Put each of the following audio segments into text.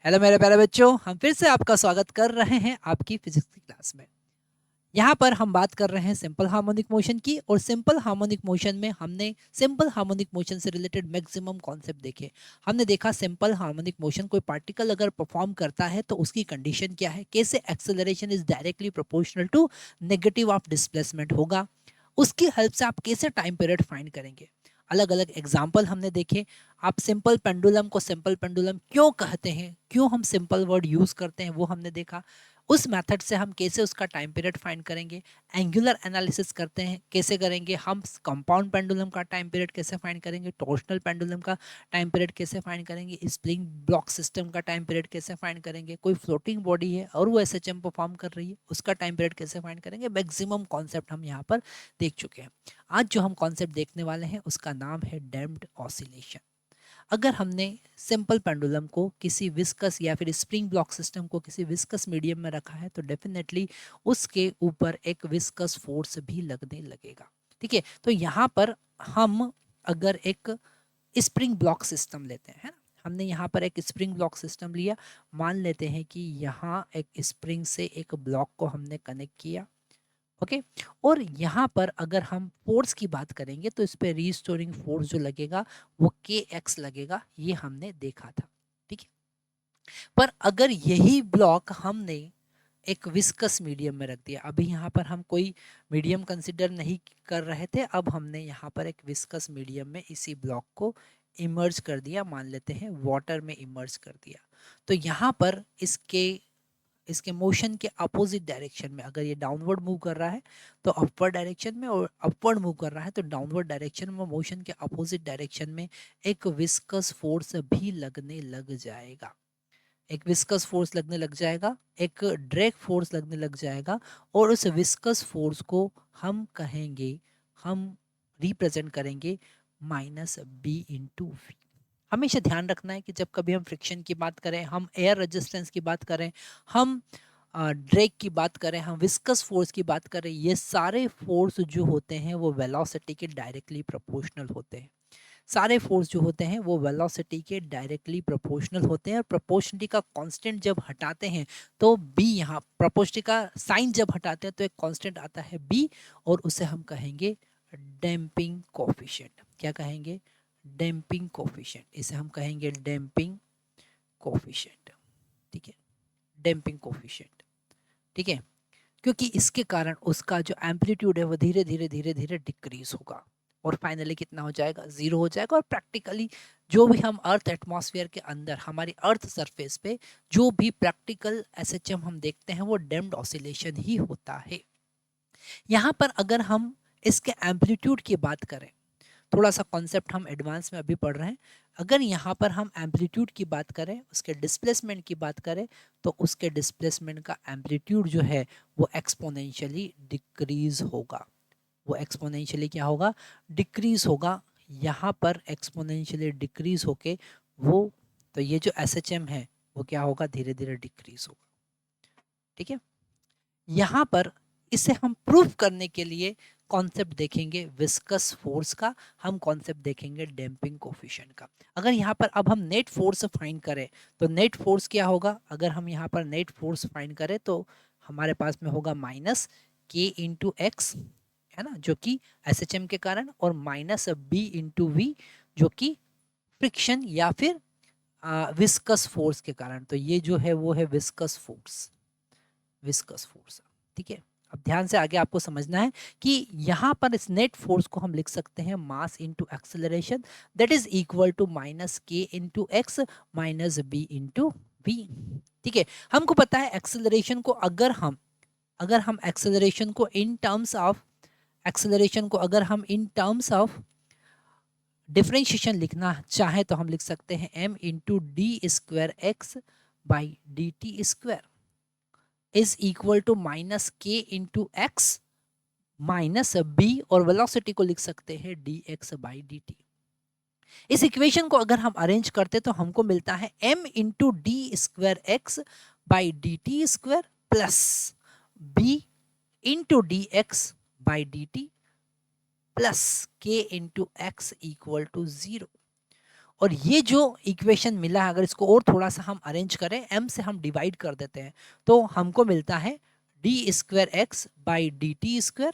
Hello मेरे प्यारे बच्चों, हम फिर से आपका स्वागत कर रहे हैं आपकी फिजिक्स की क्लास में। यहाँ पर हम बात कर रहे हैं सिंपल हार्मोनिक मोशन की, और सिंपल हार्मोनिक मोशन में हमने सिंपल हार्मोनिक मोशन से रिलेटेड मैक्सिमम कॉन्सेप्ट देखे। हमने देखा सिंपल हार्मोनिक मोशन कोई पार्टिकल अगर परफॉर्म करता है तो उसकी कंडीशन क्या है, कैसे acceleration is directly proportional to negative of displacement होगा, उसकी हेल्प से आप कैसे टाइम पीरियड फाइंड करेंगे। अलग अलग एग्जाम्पल हमने देखे। आप सिंपल पेंडुलम को सिंपल पेंडुलम क्यों कहते हैं, क्यों हम सिंपल वर्ड यूज करते हैं, वो हमने देखा। उस मेथड से हम कैसे उसका टाइम पीरियड फाइंड करेंगे। एंगुलर एनालिसिस करते हैं, कैसे करेंगे हम। कंपाउंड पेंडुलम का टाइम पीरियड कैसे फाइंड करेंगे, टॉर्शनल पेंडुलम का टाइम पीरियड कैसे फाइंड करेंगे, स्प्रिंग ब्लॉक सिस्टम का टाइम पीरियड कैसे फाइंड करेंगे। कोई फ्लोटिंग बॉडी है और वो एसएचएम परफॉर्म कर रही है, उसका टाइम पीरियड कैसे फाइंड करेंगे। मैक्सिमम कॉन्सेप्ट हम यहाँ पर देख चुके हैं। आज जो हम कॉन्सेप्ट देखने वाले हैं उसका नाम है डैम्प्ड ऑसिलेशन। अगर हमने सिंपल पेंडुलम को किसी विस्कस या फिर स्प्रिंग ब्लॉक सिस्टम को किसी विस्कस मीडियम में रखा है तो डेफिनेटली उसके ऊपर एक विस्कस फोर्स भी लगने लगेगा। ठीक है, तो यहाँ पर हम अगर एक स्प्रिंग ब्लॉक सिस्टम लेते हैं, है ना, हमने यहाँ पर एक स्प्रिंग ब्लॉक सिस्टम लिया। मान लेते हैं कि यहाँ एक स्प्रिंग से एक ब्लॉक को हमने कनेक्ट किया। ओके, और यहाँ पर अगर हम फोर्स की बात करेंगे तो इस पे रीस्टोरिंग फोर्स जो लगेगा वो के एक्स लगेगा, ये हमने देखा था। ठीक है, पर अगर यही ब्लॉक हमने एक विस्कस मीडियम में रख दिया, अभी यहाँ पर हम कोई मीडियम कंसिडर नहीं कर रहे थे, अब हमने यहाँ पर एक विस्कस मीडियम में इसी ब्लॉक को इमर्ज कर दिया, मान लेते हैं वाटर में इमर्ज कर दिया। तो यहाँ पर इसके इसके मोशन के अपोजिट डायरेक्शन में, अगर ये डाउनवर्ड मूव कर रहा है तो अपवर्ड डायरेक्शन में, और अपवर्ड मूव कर रहा है तो डाउनवर्ड डायरेक्शन में, मोशन के अपोजिट डायरेक्शन में एक विस्कस फोर्स भी लगने लग जाएगा। एक विस्कस फोर्स लगने लग जाएगा, एक ड्रैग फोर्स लगने लग जाएगा, और उस विस्कस फोर्स को हम कहेंगे, हम रिप्रेजेंट करेंगे माइनस बी इंटू वी। हमेशा ध्यान रखना है कि जब कभी हम फ्रिक्शन की बात करें, हम एयर रेजिस्टेंस की बात करें, हम ड्रैग की बात करें, हम विस्कस फोर्स की बात करें, ये सारे फोर्स जो होते हैं वो वेलोसिटी के डायरेक्टली प्रोपोर्शनल होते हैं। सारे फोर्स जो होते हैं वो वेलोसिटी के डायरेक्टली प्रोपोर्शनल होते हैं। और प्रोपोर्शनलिटी का कांस्टेंट जब हटाते हैं तो बी, यहाँ प्रोपोर्शनलिटी का साइन जब हटाते हैं तो एक कांस्टेंट आता है बी, और उसे हम कहेंगे डैम्पिंग कोफिशिएंट। क्या कहेंगे? Damping coefficient. इसे हम कहेंगे डैम्पिंग कोफिशिएंट। ठीक है, डैम्पिंग कोफिशिएंट। ठीक है, क्योंकि इसके कारण उसका जो एम्पलीट्यूड है वो धीरे धीरे धीरे धीरे डिक्रीज होगा, और फाइनली कितना हो जाएगा? जीरो हो जाएगा। और प्रैक्टिकली जो भी हम अर्थ एटमॉस्फेयर के अंदर, हमारी अर्थ सरफेस पे जो भी प्रैक्टिकल एसएचएम हम देखते हैं वो डैम्प्ड ऑसिलेशन ही होता है। यहाँ पर अगर हम इसके एम्पलीट्यूड की बात करें, थोड़ा सा कॉन्सेप्ट हम एडवांस में अभी पढ़ रहे हैं। अगर यहाँ पर हम एम्पलीट्यूड की बात करें, उसके डिस्प्लेसमेंट की बात करें, तो उसके डिस्प्लेसमेंट का एम्पलीट्यूड जो है वो एक्सपोनेंशियली डिक्रीज होगा। वो एक्सपोनेंशियली क्या होगा? डिक्रीज होगा। यहाँ पर एक्सपोनेंशियली डिक्रीज होके वो, तो ये जो एसएचएम है वो क्या होगा? धीरे धीरे डिक्रीज होगा। ठीक है, यहाँ पर इसे हम प्रूफ करने के लिए कॉन्सेप्ट देखेंगे विस्कस फोर्स का, हम कॉन्सेप्ट देखेंगे डैम्पिंग कोफिशिएंट का। अगर यहाँ पर अब हम नेट फोर्स फाइंड करें तो नेट फोर्स क्या होगा? अगर हम यहाँ पर नेट फोर्स फाइंड करें तो हमारे पास में होगा माइनस के इंटू एक्स, है ना, जो कि एसएचएम के कारण, और माइनस बी इंटू वी जो कि फ्रिक्शन या फिर विस्कस फोर्स के कारण। तो ये जो है वो है विस्कस फोर्स, विस्कस फोर्स। ठीक है, अब ध्यान से आगे आपको समझना है कि यहाँ पर इस नेट फोर्स को हम लिख सकते हैं mass into acceleration, that is equal to minus के into x minus B into V. ठीक है, हमको पता है एक्सेलरेशन को अगर हम एक्सेलरेशन को इन टर्म्स ऑफ डिफरेंशिएशन लिखना चाहे तो हम लिख सकते हैं m into D square x by D T square is equal to minus के इंटू एक्स माइनस बी, और वेलोसिटी को लिख सकते हैं d x by D t. इस इक्वेशन को अगर हम अरेंज करते तो हमको मिलता है m into D square x by D T square plus b into D x by D T plus K into X equal to zero. और ये जो इक्वेशन मिला है अगर इसको और थोड़ा सा हम अरेंज करें, m से हम डिवाइड कर देते हैं तो हमको मिलता है D square x by D T square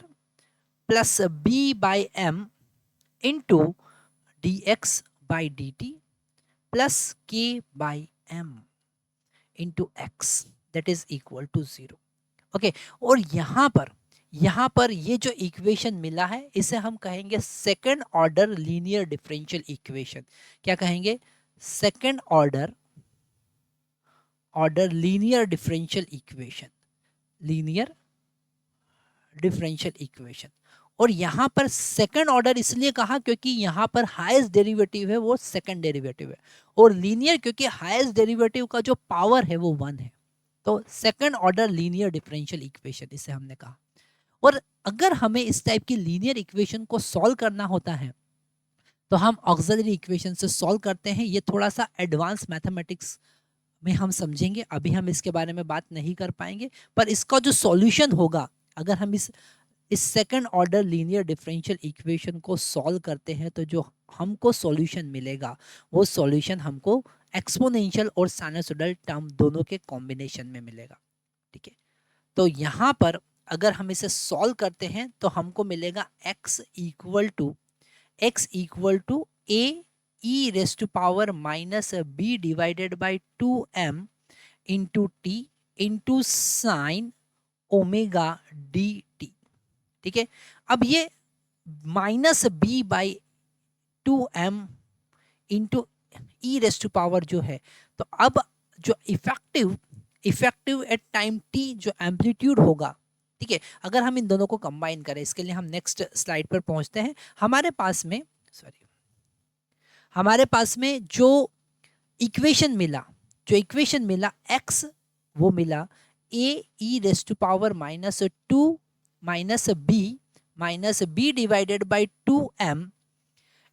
plus B by M into D x by D T plus K by M into X that is equal to 0। Okay, और यहाँ पर ये जो इक्वेशन मिला है इसे हम कहेंगे second order linear differential equation. क्या कहेंगे? Second order linear differential equation, linear differential equation. और यहाँ पर सेकंड ऑर्डर इसलिए कहा क्योंकि यहाँ पर हाईएस्ट डेरिवेटिव है वो सेकंड डेरिवेटिव है, और लीनियर क्योंकि हाईएस्ट डेरिवेटिव का जो पावर है वो 1 है, तो second order linear differential equation इसे हमने कहा। और अगर हमें इस टाइप की लीनियर इक्वेशन को सॉल्व करना होता है तो हम ऑक्सिलरी इक्वेशन से सॉल्व करते हैं। ये थोड़ा सा एडवांस मैथमेटिक्स में हम समझेंगे, अभी हम इसके बारे में बात नहीं कर पाएंगे, पर इसका जो सॉल्यूशन होगा अगर हम इस second order linear differential equation को सॉल्व करते हैं तो जो हमको सॉल्यूशन मिलेगा वो सॉल्यूशन हमको एक्सपोनेंशियल और साइनसोइडल टर्म दोनों के कॉम्बिनेशन में मिलेगा। ठीक है, तो यहाँ पर अगर हम इसे सॉल्व करते हैं तो हमको मिलेगा x equal to a e raise to power minus b divided by 2m into t into sine omega d t. ठीक है, अब ये minus b by 2m into e raise to power जो है, तो अब जो इफेक्टिव एट टाइम t जो एम्पलीट्यूड होगा, ठीक है, अगर हम इन दोनों को कंबाइन करें, इसके लिए हम नेक्स्ट स्लाइड पर पहुंचते हैं। हमारे पास में जो इक्वेशन मिला x वो मिला a e raise to power minus 2 minus b divided by 2m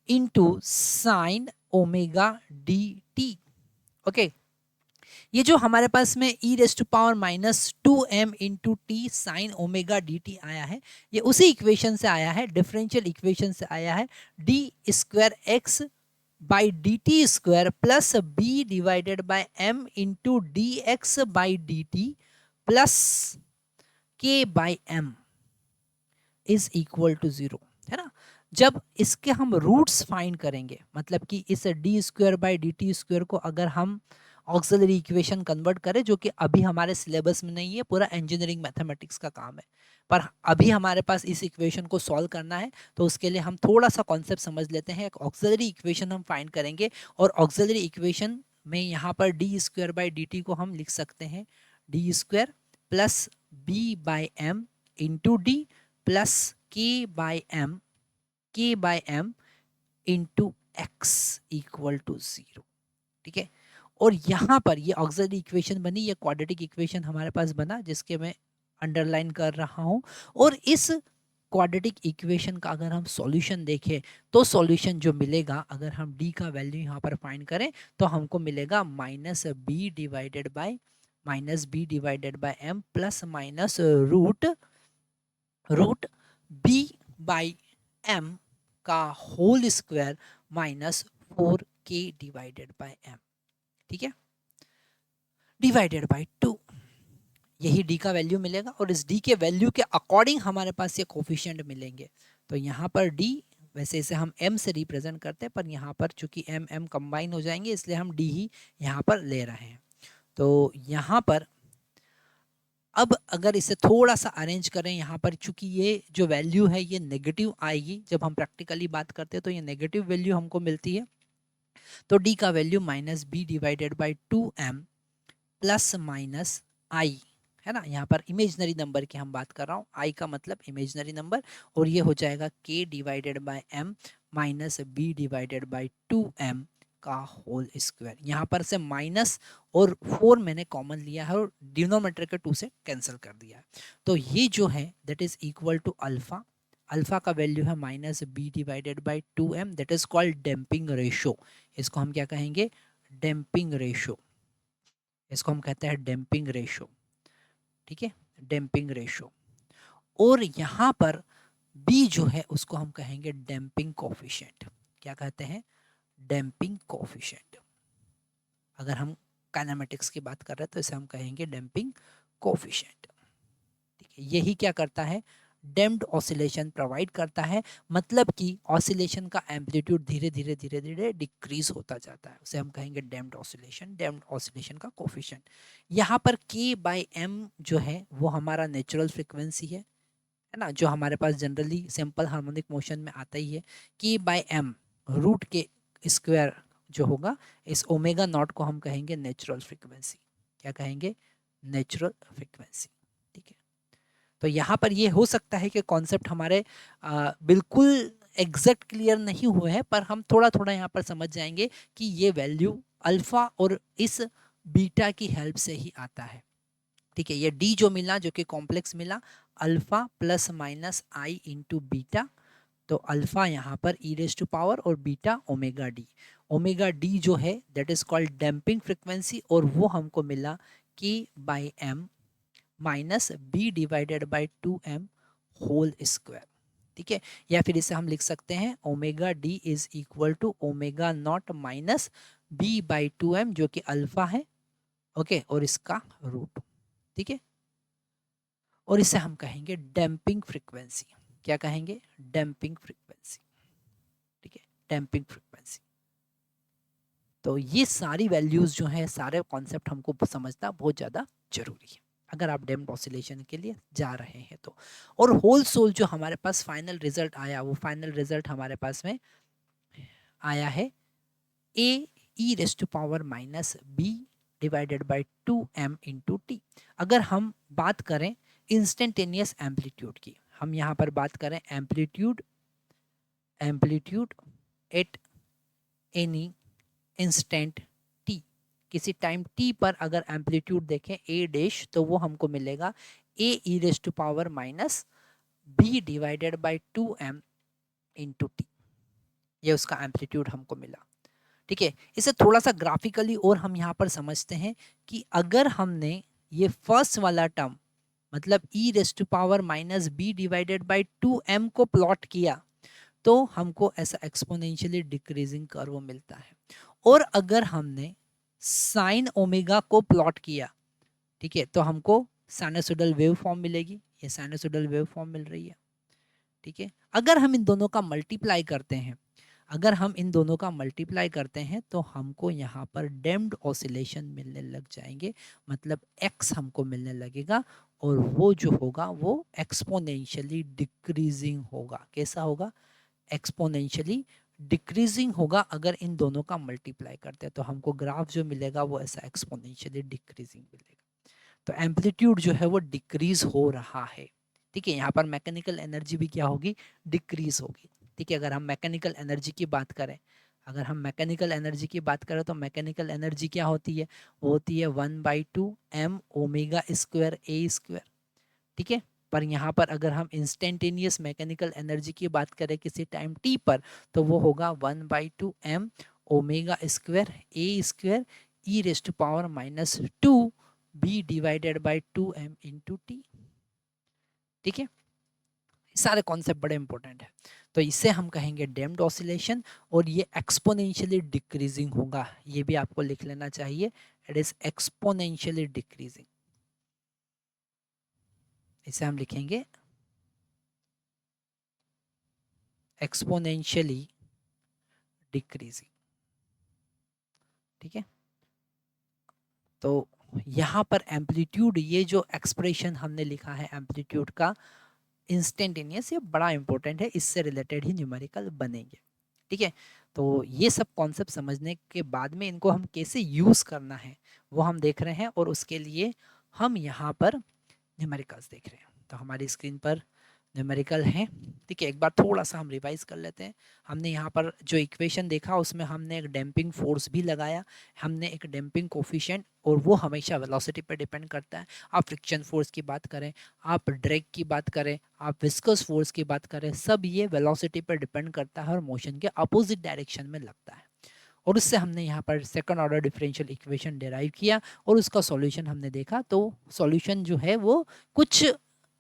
into sine omega d t. Okay, ये जो हमारे पास में e raise to power minus 2m into t sine omega d t आया है, ये उसी इक्वेशन से आया है, डिफरेंशियल इक्वेशन से आया है, D square x by D T square plus B divided by M into D x by D T plus K by M is equal to 0, है ना। जब इसके हम रूट्स फाइंड करेंगे, मतलब कि इस D square by D T square को अगर हम ऑक्सिलरी इक्वेशन कन्वर्ट करें, जो कि अभी हमारे सिलेबस में नहीं है, पूरा इंजीनियरिंग मैथमेटिक्स का काम है, पर अभी हमारे पास इस इक्वेशन को सॉल्व करना है, तो उसके लिए हम थोड़ा सा कॉन्सेप्ट समझ लेते हैं। एक ऑक्सिलरी इक्वेशन हम फाइंड करेंगे, और ऑक्सिलरी इक्वेशन में यहाँ पर D square by D T को हम लिख सकते हैं D square plus B by M into D plus K by M into X equal to 0। ठीक है, और यहाँ पर ये ऑक्सिलरी इक्वेशन बनी, ये क्वाड्रेटिक इक्वेशन हमारे पास बना, जिसके मैं अंडरलाइन कर रहा हूँ। और इस क्वाड्रेटिक इक्वेशन का अगर हम सॉल्यूशन देखें तो सॉल्यूशन जो मिलेगा, अगर हम d का वैल्यू यहाँ पर फाइंड करें तो हमको मिलेगा minus B divided by M plus minus root B by M का whole square minus 4k divided by M. ठीक है, डिवाइडेड बाई 2, यही d का वैल्यू मिलेगा, और इस d के वैल्यू के अकॉर्डिंग हमारे पास ये कोफिशिएंट मिलेंगे। तो यहाँ पर d, वैसे इसे हम m से रिप्रेजेंट करते हैं, पर यहाँ पर चूंकि m कंबाइन हो जाएंगे इसलिए हम d ही यहाँ पर ले रहे हैं। तो यहाँ पर अब अगर इसे थोड़ा सा अरेंज करें, यहाँ पर चूंकि ये जो वैल्यू है ये नेगेटिव आएगी, जब हम प्रैक्टिकली बात करते हैं तो ये नेगेटिव वैल्यू हमको मिलती है। तो d का value minus B divided by 2m plus minus i, है ना। यहाँ पर इमेजनरी नंबर की हम बात कर रहा हूँ, i का मतलब इमेजनरी नंबर, और ये हो जाएगा k divided by m minus B divided by 2m का होल स्क्वायर। यहाँ पर से माइनस और 4 मैंने कॉमन लिया है और डिनोमिनेटर के 2 से कैंसिल कर दिया है। तो ये जो है that is equal to alpha, alpha का वैल्यू है minus B divided by 2m, that is called damping ratio. इसको हम क्या कहेंगे? डैम्पिंग रेशो, इसको हम कहते हैं डैम्पिंग रेशो। ठीक है, डैम्पिंग रेशो। और यहाँ पर b जो है उसको हम कहेंगे डैम्पिंग कोफिशिएंट। क्या कहते हैं? Damping coefficient. अगर हम काइनेमेटिक्स की बात कर रहे हैं तो इसे हम कहेंगे डैम्पिंग कोफिशिएंट। ठीक है, यही क्या करता है, डैम्प्ड ऑसिलेशन प्रोवाइड करता है, मतलब कि ऑसिलेशन का एम्पलीट्यूड धीरे धीरे धीरे धीरे डिक्रीज होता जाता है, उसे हम कहेंगे डैम्प्ड ऑसिलेशन, डैम्प्ड ऑसिलेशन का कोफिशिएंट। यहाँ पर k/m जो है वो हमारा नेचुरल फ्रीक्वेंसी है ना, जो हमारे पास जनरली सिंपल हार्मोनिक मोशन में आता ही है। k/m रूट के स्क्वायर जो होगा, इस ओमेगा नॉट को हम कहेंगे नेचुरल फ्रीक्वेंसी। क्या कहेंगे, नेचुरल फ्रीक्वेंसी। ठीक है, तो यहाँ पर ये हो सकता है कि कॉन्सेप्ट हमारे बिल्कुल एग्जैक्ट क्लियर नहीं हुए हैं, पर हम थोड़ा थोड़ा यहाँ पर समझ जाएंगे कि ये वैल्यू अल्फा और इस बीटा की हेल्प से ही आता है। ठीक है, ये डी जो मिला, जो कि कॉम्प्लेक्स मिला, alpha plus minus i into beta, तो अल्फा यहाँ पर ई रेज टू पावर और beta omega d. Omega d जो है that is called damping frequency, और वो हमको मिला k/m minus B divided by 2m whole square. ठीक है, या फिर इसे हम लिख सकते हैं omega d is equal to omega naught minus b/2m, जो कि अल्फा है, ओके, और इसका रूट। ठीक है, और इसे हम कहेंगे डैम्पिंग फ्रीक्वेंसी। क्या कहेंगे, डैम्पिंग फ्रीक्वेंसी। ठीक है, डैम्पिंग फ्रीक्वेंसी। तो ये सारी वैल्यूज जो है, सारे कॉन्सेप्ट हमको समझना बहुत ज़्यादा जरूरी है अगर आप डैम्प्ड ऑसिलेशन के लिए जा रहे हैं तो। और होल सोल जो हमारे पास फाइनल रिजल्ट आया, वो फाइनल रिजल्ट हमारे पास में आया है a e⁻⁻b divided by 2m into T. अगर हम बात करें इंस्टेंटेनियस एम्पलीट्यूड की, हम यहाँ पर बात करें amplitude at any instant T, किसी टाइम टी पर अगर एम्पलीट्यूड देखें ए डैश, तो वो हमको मिलेगा a e⁻⁻b divided by 2m into T. ये उसका एम्पलीट्यूड हमको मिला। ठीक है, इसे थोड़ा सा ग्राफिकली और हम यहाँ पर समझते हैं कि अगर हमने ये फर्स्ट वाला टर्म मतलब e⁻⁻b डिवाइडेड बाई 2m को प्लॉट किया, तो हमको ऐसा एक्सपोनेंशियली डिक्रीजिंग कर्व मिलता है। और अगर हमने साइन ओमेगा को प्लॉट किया, ठीक है, तो हमको साइनसोइडल वेव फॉर्म मिलेगी। ये साइनसोइडल वेव फॉर्म मिल रही है। ठीक है, अगर हम इन दोनों का मल्टीप्लाई करते हैं, अगर हम इन दोनों का मल्टीप्लाई करते हैं, तो हमको यहाँ पर डैम्प्ड ऑसिलेशन मिलने लग जाएंगे, मतलब x हमको मिलने लगेगा, और वो जो होगा वो एक्सपोनेंशियली डिक्रीजिंग होगा। कैसा होगा, एक्सपोनेंशियली डिक्रीजिंग होगा। अगर इन दोनों का मल्टीप्लाई करते हैं तो हमको ग्राफ जो मिलेगा वो ऐसा एक्सपोनेंशियली डिक्रीजिंग मिलेगा। तो एम्पलीट्यूड जो है वो डिक्रीज हो रहा है। ठीक है, यहाँ पर मैकेनिकल एनर्जी भी क्या होगी, डिक्रीज होगी। ठीक है, अगर हम मैकेनिकल एनर्जी की बात करें, अगर हम मैकेनिकल एनर्जी की बात करें, तो मैकेनिकल एनर्जी क्या होती है, वो होती है 1/2m ओमेगा स्क्वायर ए स्क्वायर। ठीक है, पर यहाँ पर अगर हम इंस्टेंटेनियस मैकेनिकल एनर्जी की बात करें किसी टाइम t पर, तो वो होगा 1/2m omega square A square e⁻⁻2b divided by 2m into T. ठीक है, सारे कॉन्सेप्ट बड़े इंपॉर्टेंट है। तो इसे हम कहेंगे डैम्प्ड ऑसिलेशन, और ये एक्सपोनेंशियली डिक्रीजिंग होगा। ये भी आपको लिख लेना चाहिए, इट इज एक्सपोनेंशियली डिक्रीजिंग। इसे हम लिखेंगे एक्सपोनेंशियली डिक्रीजिंग। ठीक है, तो यहाँ पर एम्पलीट्यूड, ये जो एक्सप्रेशन हमने लिखा है एम्पलीट्यूड का इंस्टेंटेनियस, ये बड़ा इंपॉर्टेंट है, इससे रिलेटेड ही न्यूमेरिकल बनेंगे। ठीक है, तो ये सब कॉन्सेप्ट समझने के बाद में इनको हम कैसे यूज़ करना है वो हम देख रहे हैं, और उसके लिए हम यहाँ पर न्यूमेरिकल्स देख रहे हैं। तो हमारी स्क्रीन पर न्यूमेरिकल हैं। ठीक है, एक बार थोड़ा सा हम रिवाइज कर लेते हैं। हमने यहाँ पर जो इक्वेशन देखा उसमें हमने एक डैम्पिंग फोर्स भी लगाया, हमने एक डैम्पिंग कोफिशिएंट, और वो हमेशा वेलोसिटी पर डिपेंड करता है। आप फ्रिक्शन फोर्स की बात करें, आप ड्रैग की बात करें, आप विस्कस फोर्स की बात करें, सब ये वेलोसिटी पर डिपेंड करता है और मोशन के अपोजिट डायरेक्शन में लगता है। और उससे हमने यहाँ पर second order differential equation derive किया, और उसका सॉल्यूशन हमने देखा। तो सॉल्यूशन जो है वो कुछ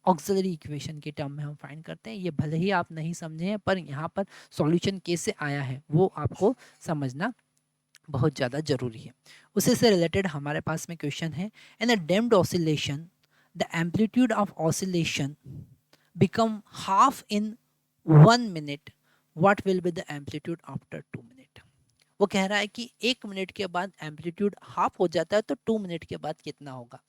ऑक्सिलरी इक्वेशन के टर्म में हम फाइंड करते हैं। ये भले ही आप नहीं समझे हैं, पर यहाँ पर सॉल्यूशन कैसे आया है वो आपको समझना बहुत ज़्यादा जरूरी है। उसी से रिलेटेड हमारे पास में क्वेश्चन है, in a damped oscillation the amplitude of oscillation become half in 1 minute, what will be the amplitude after 2 minute. वो कह रहा है कि 1 मिनट के बाद एम्पलीट्यूड हाफ हो जाता है, तो 2 मिनट के बाद कितना होगा।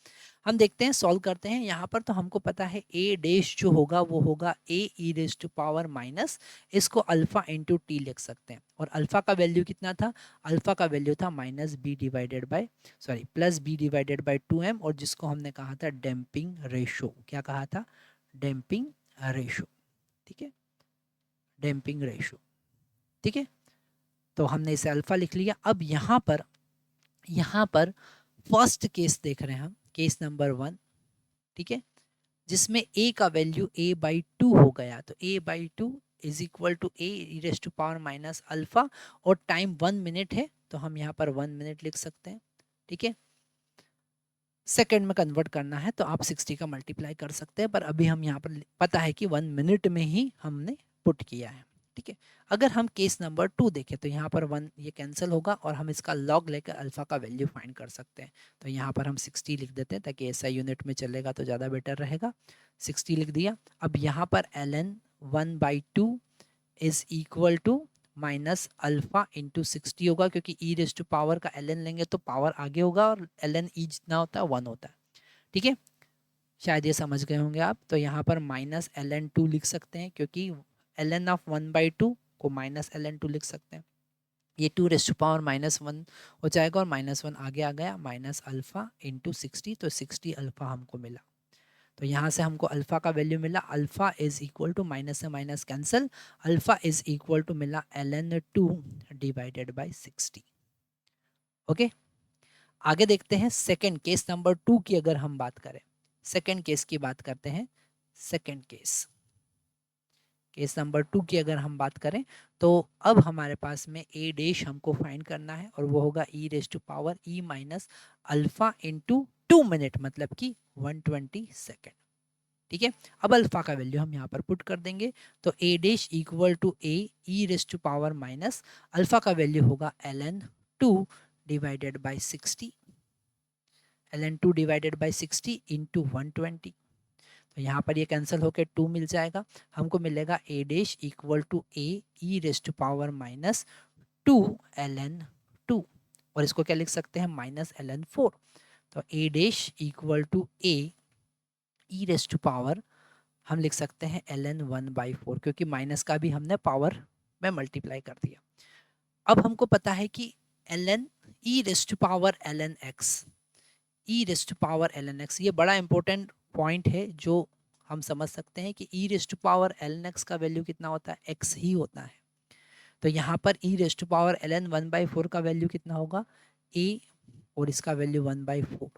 हम देखते हैं, सॉल्व करते हैं। यहाँ पर तो हमको पता है ए डैश जो होगा वो होगा ए e raise to power minus, इसको अल्फा इंटू टी लिख सकते हैं। और अल्फा का वैल्यू कितना था, अल्फा का वैल्यू था minus B divided by plus B divided by 2m, और जिसको हमने कहा था डैम्पिंग रेशो। क्या कहा था, डैम्पिंग रेशो। ठीक है, डैम्पिंग रेशो। ठीक है, तो हमने इसे अल्फा लिख लिया। अब यहाँ पर फर्स्ट केस देख रहे हैं हम, केस नंबर 1। ठीक है, जिसमें a का वैल्यू a/2 हो गया, तो a/2 is equal to a raise to power minus alpha, और टाइम 1 मिनट है, तो हम यहाँ पर 1 मिनट लिख सकते हैं। ठीक है, सेकेंड में कन्वर्ट करना है तो आप 60 का मल्टीप्लाई कर सकते हैं, पर अभी हम यहाँ पर पता है कि 1 मिनट में ही हमने पुट किया है। ठीक है, अगर हम केस नंबर 2 देखें तो यहाँ पर 1 ये कैंसिल होगा, और हम इसका लॉग लेकर अल्फा का वैल्यू फाइंड कर सकते हैं। तो यहाँ पर हम 60 लिख देते हैं, ताकि ऐसा यूनिट में चलेगा तो ज़्यादा बेटर रहेगा। 60 लिख दिया। अब यहाँ पर ln 1/2 is equal to minus alpha into 60 होगा, क्योंकि ई रेज टू पावर का ln लेंगे तो पावर आगे होगा, और ln ई जितना होता है 1 होता है। ठीक है, शायद ये समझ गए होंगे आप। तो यहाँ पर माइनस ln2 लिख सकते हैं, क्योंकि ln ऑफ 1/2 को माइनस ln2 लिख सकते हैं। ये 2 रेज टू पावर -1 हो जाएगा, और -1 आगे आ गया, माइनस अल्फा इंटू 60, तो 60 अल्फा हमको मिला। तो यहाँ से हमको अल्फा का वैल्यू मिला, alpha is equal to minus से minus cancel, alpha is equal to मिला ln2 डिवाइडेड बाय 60। ओके, आगे देखते हैं सेकंड केस नंबर 2 की। अगर हम बात करें सेकंड केस की, बात करते हैं सेकंड केस नंबर 2 की अगर हम बात करें, तो अब हमारे पास में ए डैश हमको फाइंड करना है, और वो होगा E raise to power E minus alpha into 2 minute, मतलब कि 120 सेकेंड। ठीक है, अब अल्फा का वैल्यू हम यहाँ पर पुट कर देंगे, तो ए dash equal to A e raise to power minus alpha का वैल्यू होगा ln2 divided by 60, ln2 divided by 60 into 120। तो यहाँ पर ये कैंसिल होकर 2 मिल जाएगा, हमको मिलेगा A dash equal to A e raise to power minus 2 ln2, और इसको क्या लिख सकते हैं, माइनस ln4। तो ए dash equal to A e raise to power हम लिख सकते हैं ln1/4, क्योंकि माइनस का भी हमने पावर में मल्टीप्लाई कर दिया। अब हमको पता है कि ln e raise to power ln x, e raise to power ln x, ये बड़ा इंपॉर्टेंट पॉइंट है, जो हम समझ सकते हैं कि e raise to power ln x का वैल्यू कितना होता है, x ही होता है। तो यहाँ पर e raise to power ln1/4 का वैल्यू कितना होगा, a, और इसका वैल्यू 1/4,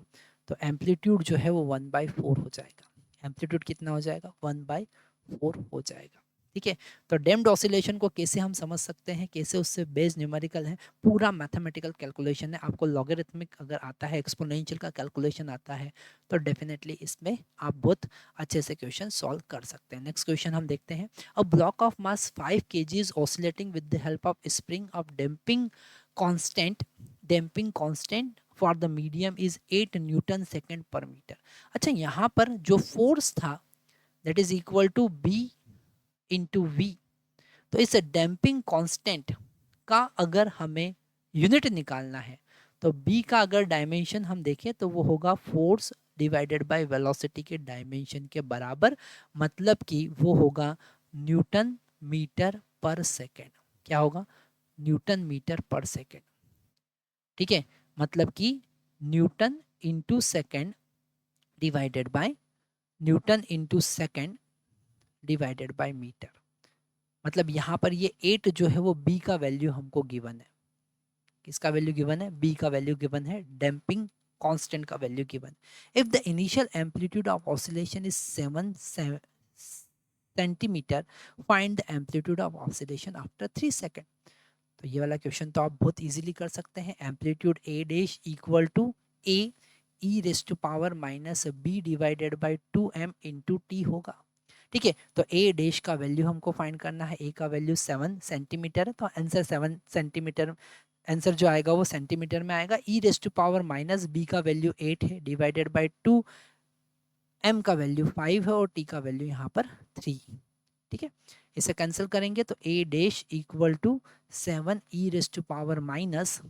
तो एम्पलीट्यूड जो है वो 1/4 हो जाएगा। एम्पलीट्यूड कितना हो जाएगा, 1/4 हो जाएगा। ठीक है, तो डैम्प्ड ऑसिलेशन को कैसे हम समझ सकते हैं, कैसे उससे बेस्ड न्यूमेरिकल है, पूरा मैथमेटिकल कैलकुलेशन है। आपको लॉगरिथमिक अगर आता है, एक्सपोनेंशियल का कैलकुलेशन आता है, तो डेफिनेटली इसमें आप बहुत अच्छे से क्वेश्चन सॉल्व कर सकते हैं। नेक्स्ट क्वेश्चन हम देखते हैं, a block of mass 5 kg oscillating with the help of spring of damping constant for the medium is 8 newton second per metre. अच्छा, यहाँ पर जो फोर्स था that is equal to b into v, तो इस डैम्पिंग कांस्टेंट का अगर हमें यूनिट निकालना है, तो बी का अगर डायमेंशन हम देखें तो वो होगा फोर्स डिवाइडेड बाय वेलोसिटी के डायमेंशन के बराबर, मतलब कि वो होगा न्यूटन मीटर पर सेकेंड। क्या होगा, न्यूटन मीटर पर सेकेंड। ठीक है, मतलब कि newton into second divided by newton into second divided by metre. मतलब यहाँ पर ये 8 जो है वो बी का वैल्यू हमको गिवन है। किसका वैल्यू गिवन है, बी का वैल्यू गिवन है, डैम्पिंग कांस्टेंट का value given. If the initial amplitude of oscillation is 7 centimetre, find the amplitude of oscillation after 3 second. तो ये वाला क्वेश्चन तो आप बहुत इजीली कर सकते हैं। Amplitude a dash equal to A e raise to power minus B divided by 2m into t होगा। ठीक है, तो ए डैश का वैल्यू हमको फाइंड करना है। ए का वैल्यू 7 सेंटीमीटर है, तो आंसर 7 सेंटीमीटर, आंसर जो आएगा वो सेंटीमीटर में आएगा। E raise to power minus B का वैल्यू 8 है डिवाइडेड बाई 2, m का वैल्यू 5 है और t का वैल्यू यहाँ पर 3। ठीक है, इसे कैंसिल करेंगे तो a dash equal to 7 e raise to power minus,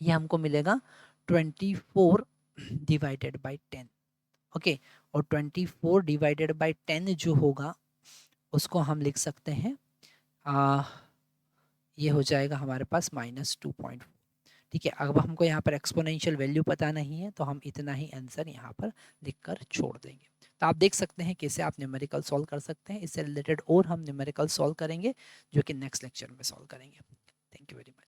ये हमको मिलेगा 24 डिवाइडेड बाई 10। ओके, और 24 डिवाइडेड बाई 10 जो होगा उसको हम लिख सकते हैं, ये हो जाएगा हमारे पास -2.4। ठीक है, अब हमको यहाँ पर एक्सपोनेंशियल वैल्यू पता नहीं है तो हम इतना ही आंसर यहाँ पर लिखकर छोड़ देंगे। तो आप देख सकते हैं कैसे आप न्यूमेरिकल सॉल्व कर सकते हैं। इससे रिलेटेड और हम न्यूमेरिकल सॉल्व करेंगे जो कि नेक्स्ट लेक्चर में सॉल्व करेंगे। Thank you very much.